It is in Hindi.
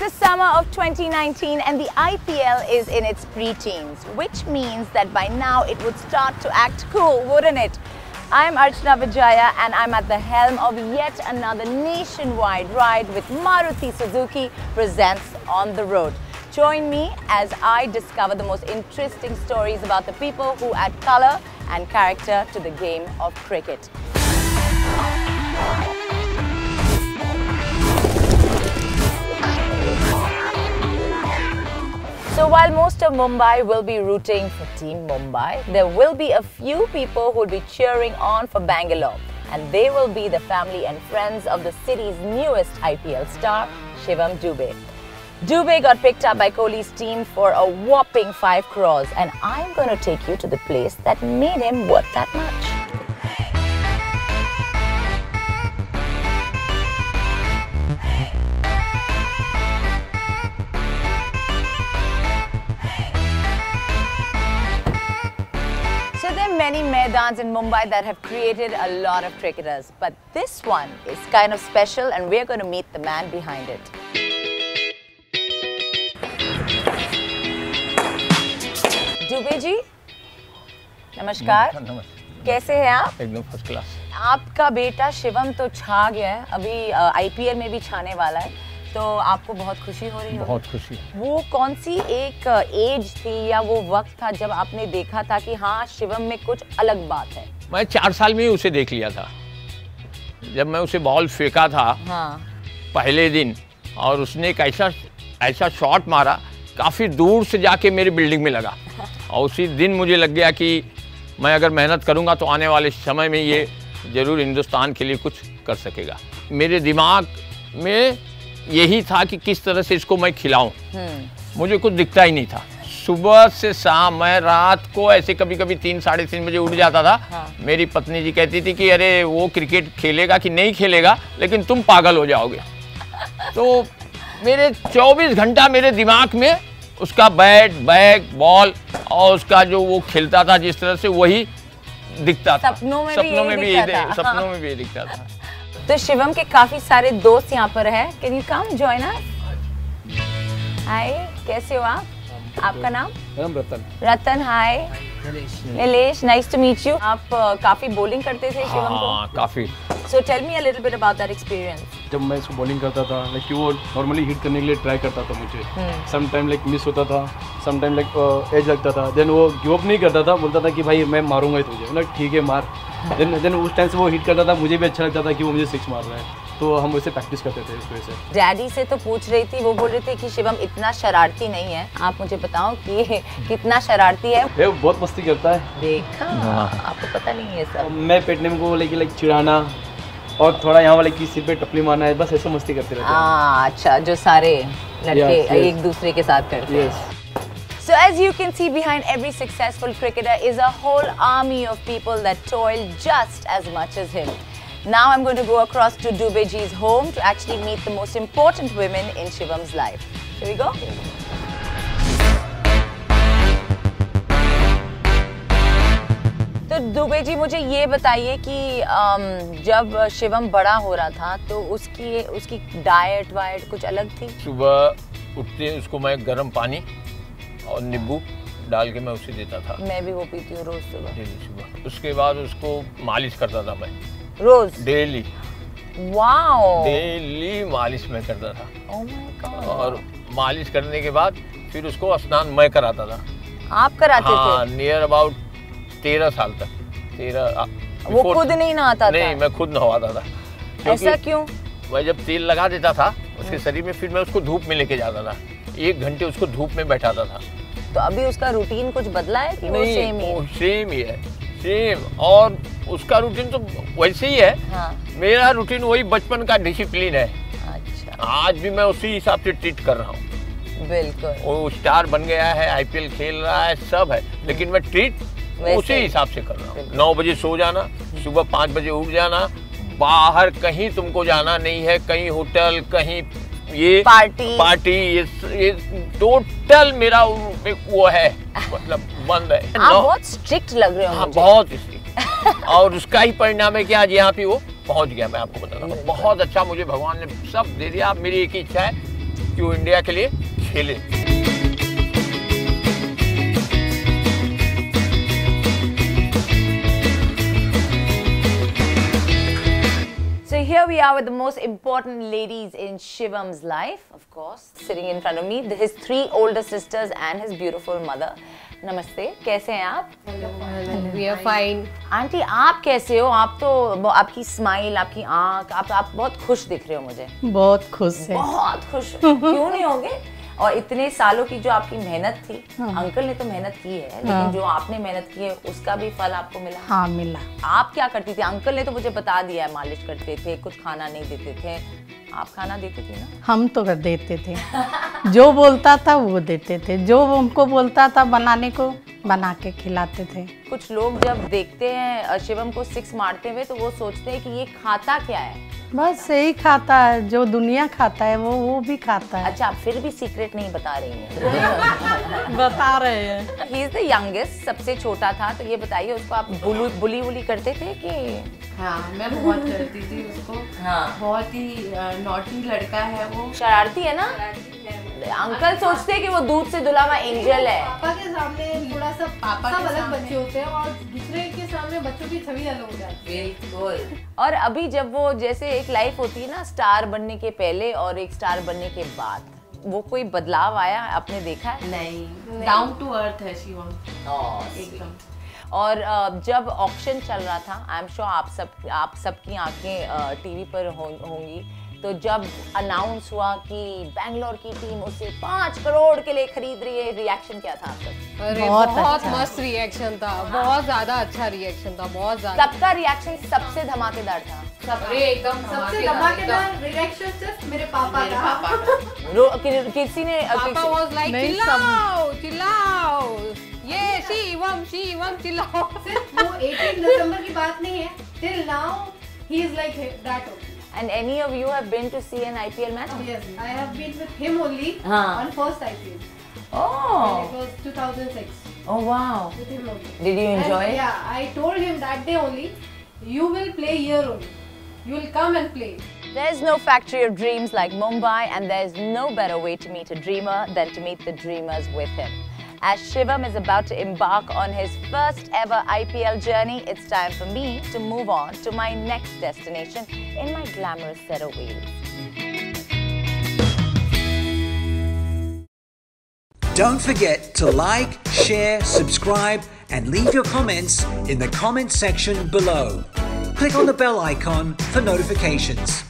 the summer of 2019 and the IPL is in its pre-teens, which means that by now it would start to act cool, wouldn't it? I'm Archana Vijaya and I'm at the helm of yet another nationwide ride with Maruti Suzuki presents On the Road. Join me as I discover the most interesting stories about the people who add color and character to the game of cricket. So while most of Mumbai will be rooting for Team Mumbai, there will be a few people who will be cheering on for Bangalore. And they will be the family and friends of the city's newest IPL star, Shivam Dube. Dube got picked up by Kohli's team for a whopping 5 crores. And I'm going to take you to the place that made him worth that much. So there are many maidans in Mumbai that have created a lot of cricketers, but this one is kind of special and we're going to meet the man behind it. Dube ji, नमस्कार। कैसे हैं आप? एकदम फर्स्ट क्लास। आपका बेटा शिवम तो छा गया है, अभी आईपीएल में भी छाने वाला है, तो आपको बहुत खुशी हो रही है? बहुत खुशी। वो कौन सी एक एज थी या वो वक्त था जब आपने देखा था कि हाँ शिवम में कुछ अलग बात है? मैं 4 साल में ही उसे देख लिया था, जब मैं उसे बॉल फेंका था। हाँ। पहले दिन, और उसने एक ऐसा शॉट मारा काफ़ी दूर से जाके मेरी बिल्डिंग में लगा और उसी दिन मुझे लग गया कि मैं अगर मेहनत करूंगा तो आने वाले समय में ये ज़रूर हिंदुस्तान के लिए कुछ कर सकेगा। मेरे दिमाग में यही था कि किस तरह से इसको मैं खिलाऊं। मुझे कुछ दिखता ही नहीं था। सुबह से शाम मैं रात को ऐसे कभी कभी 3 साढ़े 3 बजे उठ जाता था। हाँ। मेरी पत्नी जी कहती थी कि अरे वो क्रिकेट खेलेगा कि नहीं खेलेगा, लेकिन तुम पागल हो जाओगे। तो मेरे 24 घंटा मेरे दिमाग में उसका बैट, बैग, बॉल और उसका जो वो खेलता था जिस तरह से, वही दिखता था। सपनों में भी ये दिखता था। तो शिवम के काफी सारे दोस्त यहाँ पर हैं। Can you come join us? Hi, कैसे हो आप? आपका नाम? Ratan. Ratan, hi. Nilesh, nice to meet you. आप काफी बॉलिंग करते थे शिवम को? हाँ, काफी। So tell me a little bit about that experience. जब मैं इसको बॉलिंग करता था, लाइक कि वो नॉर्मली हिट करने के लिए ट्राई करता था मुझे। सम टाइम लाइक मिस होता था, सम टाइम लाइक एज लगता था। देन वो गिव अप नहीं करता था, बोलता था कि भाई मैं मारूंगा ही तुझे। मतलब ठीक है मार। देन उस टाइम से वो हिट करता था, मुझे भी अच्छा लगता था कि वो मुझे 6 मार रहा है, तो हम वैसे प्रैक्टिस करते थे इस वजह से। डैडी से तो पूछ रही थी, वो बोल रहे थे कि शिवम इतना शरारती नहीं है। आप मुझे बताओ कि कितना शरारती है? वो बहुत मस्ती करता है। देखा, आपको पता नहीं है सब। मैं पेट नेम को लेके लाइक चिढ़ाना और थोड़ा यहाँ वाले की सिर पे टपली मारना है, बस ऐसे मस्ती करते रहते हैं। अच्छा, जो सारे लड़के एक दूसरे के साथ करते हैं। So as you can see, behind every successful cricketer is a whole army of people that toil just as much as him. Now I'm going to go across to Dube ji's home to actually meet the most important women in Shivam's life. Here we go. तो दुबे जी, मुझे ये बताइए कि जब शिवम बड़ा हो रहा था तो उसकी डाइट वाइट कुछ अलग थी? सुबह उठते उसको मैं गर्म पानी और नींबू डाल के मैं उसे देता था। मैं भी वो पीती हूँ रोज सुबह। उसके बाद उसको मालिश करता था मैं रोज, डेली। वाओ, डेली मालिश मैं करता था। Oh my God. और मालिश करने के बाद फिर उसको स्नान मैं कराता था। आप कराते थे? हाँ, नियर अबाउट 13 साल तक। 13। वो खुद नहीं नहाता था? नहीं, मैं खुद नहवाता था। ऐसा क्यों? मैं जब तेल लगा देता था उसके शरीर में, फिर मैं उसको धूप में लेके जाता था। 1 घंटे उसको धूप में बैठाता था। तो अभी उसका रूटीन कुछ बदला है कि वो सेम ही है? सेम ही है, सेम। और उसका रूटीन तो वैसे ही है। हाँ। मेरा रूटीन वही बचपन का डिसिप्लिन है। अच्छा। आज भी मैं उसी हिसाब से ट्रीट कर रहा हूँ। बिल्कुल। वो स्टार बन गया है, आईपीएल खेल रहा है, सब है, लेकिन मैं ट्रीट उसी हिसाब से कर रहा हूँ। 9 बजे सो जाना, सुबह 5 बजे उठ जाना, बाहर कहीं तुमको जाना नहीं है, कहीं होटल, कहीं ये पार्टी ये टोटल मेरा वो है, मतलब बंद है। आप बहुत स्ट्रिक्ट लग रहे हो। हाँ, बहुत स्ट्रिक्ट। और उसका ही परिणाम है कि आज यहाँ पे वो पहुँच गया। मैं आपको बता रहा हूँ, बहुत अच्छा मुझे भगवान ने सब दे दिया। अब मेरी एक ही इच्छा है कि वो इंडिया के लिए खेले। So here we are with the most important ladies in Shivam's life, of course, sitting in front of me, his 3 older sisters and his beautiful mother. नमस्ते, कैसे हैं आप? We are fine. आंटी आप कैसे हो? आप तो आपकी स्माइल, आपकी आंख, आप बहुत खुश दिख रहे हो मुझे। बहुत खुश है। बहुत खुश। क्यों नहीं होंगे? और इतने सालों की जो आपकी मेहनत थी, अंकल ने तो मेहनत की है, लेकिन जो आपने मेहनत की है उसका भी फल आपको मिला। हाँ मिला। आप क्या करती थी? अंकल ने तो मुझे बता दिया है, मालिश करते थे, कुछ खाना नहीं देते थे। आप खाना देते थे ना? हम तो कर देते थे। जो बोलता था वो देते थे, जो हमको बोलता था बनाने को बना के खिलाते थे। कुछ लोग जब देखते हैं शिवम को 6 मारते हुए तो वो सोचते हैं कि ये खाता क्या है। बस यही खाता है, जो दुनिया खाता है वो भी खाता है। अच्छा, आप फिर भी सीक्रेट नहीं बता रही हैं। बता रहे हैं। ही इज द यंगेस्ट, सबसे छोटा था, तो ये बताइए उसको आप बुली करते थे कि? हाँ, मैं बहुत करती थी उसको। हाँ, बहुत ही नॉटी लड़का है वो। शरारती है ना? अंकल सोचते हैं कि वो दूध से धुला हुआ एंजल है। पापा के सामने थोड़ा सा पापा सब अलग बच्चे होते हैं और दूसरे के सामने बच्चों की छवि अलग हो जाती है। बिल्कुल। और अभी जब वो जैसे एक लाइफ होती है ना, स्टार बनने के पहले और एक स्टार बनने के बाद, वो कोई बदलाव आया आपने देखा है? नहीं, डाउन टू अर्थ है शिवम एकदम। और जब ऑक्शन चल रहा था, आई एम श्योर आप सबकी आंखें टीवी पर होंगी, तो जब अनाउंस हुआ कि बैंगलोर की टीम उसे 5 करोड़ के लिए खरीद रही है, रिएक्शन क्या था आपका? अरे बहुत मस्त रिएक्शन था, बहुत ज्यादा अच्छा रिएक्शन था, बहुत ज्यादा। सबका रिएक्शन सबसे धमाकेदार था। अरे एकदम सबसे धमाकेदार रिएक्शन सिर्फ मेरे पापा का। किसी ने पापा वाज लाइक चिल्लाओ चिल्लाओ, ये शिवम चिल्लाओ। सिर्फ वो 18 दिसंबर की बात नहीं है, till now he is like that only. And any of you have been to see an IPL match? Yes, I have been with him only on first IPL. Oh. It was 2006. Oh wow. With him only. Did you enjoy it? Yeah, I told him that day only, you will play here only. You will come and play. There's no factory of dreams like Mumbai, and there's no better way to meet a dreamer than to meet the dreamers with him. As Shivam is about to embark on his first ever IPL journey, it's time for me to move on to my next destination in my glamorous set of wheels. Don't forget to like, share, subscribe and leave your comments in the comment section below. Click on the bell icon for notifications.